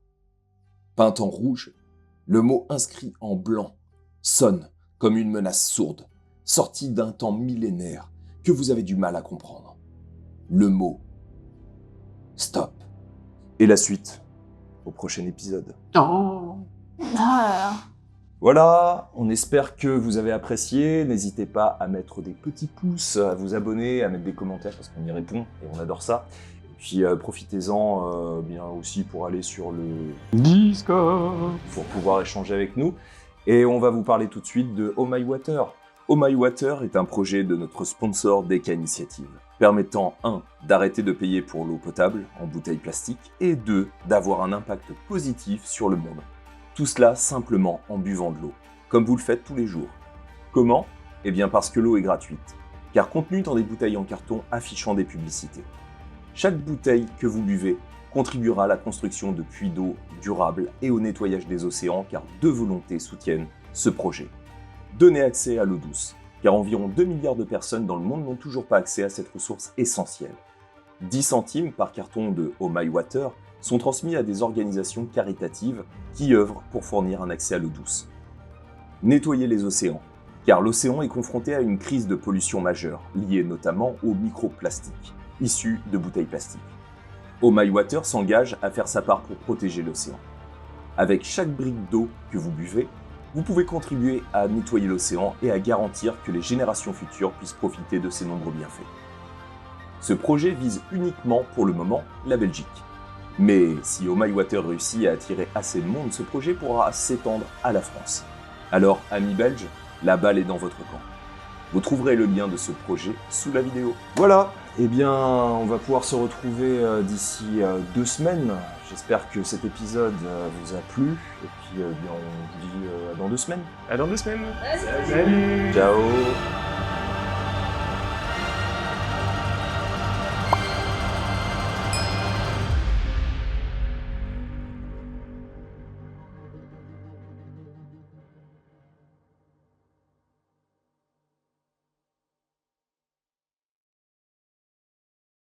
Peint en rouge, le mot inscrit en blanc sonne comme une menace sourde, sortie d'un temps millénaire que vous avez du mal à comprendre. Le mot stop. Et la suite au prochain épisode. Oh. Ah là là. Voilà, on espère que vous avez apprécié. N'hésitez pas à mettre des petits pouces, à vous abonner, à mettre des commentaires parce qu'on y répond et on adore ça. Et puis profitez-en bien aussi pour aller sur le Discord. pour pouvoir échanger avec nous. Et on va vous parler tout de suite de Oh My Water. Oh My Water est un projet de notre sponsor Deka Initiative, permettant 1. D'arrêter de payer pour l'eau potable en bouteilles plastiques et 2. D'avoir un impact positif sur le monde. Tout cela simplement en buvant de l'eau, comme vous le faites tous les jours. Comment ? Eh bien parce que l'eau est gratuite, car contenue dans des bouteilles en carton affichant des publicités. Chaque bouteille que vous buvez contribuera à la construction de puits d'eau durables et au nettoyage des océans, car 2 volontés soutiennent ce projet. Donner accès à l'eau douce, car environ 2 milliards de personnes dans le monde n'ont toujours pas accès à cette ressource essentielle. 10 centimes par carton de Oh My Water sont transmis à des organisations caritatives qui œuvrent pour fournir un accès à l'eau douce. Nettoyer les océans, car l'océan est confronté à une crise de pollution majeure, liée notamment aux microplastiques, issus de bouteilles plastiques. Oh My Water s'engage à faire sa part pour protéger l'océan. Avec chaque brique d'eau que vous buvez, vous pouvez contribuer à nettoyer l'océan et à garantir que les générations futures puissent profiter de ses nombreux bienfaits. Ce projet vise uniquement, pour le moment, la Belgique. Mais si Oh My Water réussit à attirer assez de monde, ce projet pourra s'étendre à la France. Alors, amis belges, la balle est dans votre camp. Vous trouverez le lien de ce projet sous la vidéo. Voilà, eh bien, on va pouvoir se retrouver d'ici 2 semaines. J'espère que cet épisode vous a plu. Et puis, bien, on vous dit à dans 2 semaines. À dans 2 semaines. Salut. Ciao.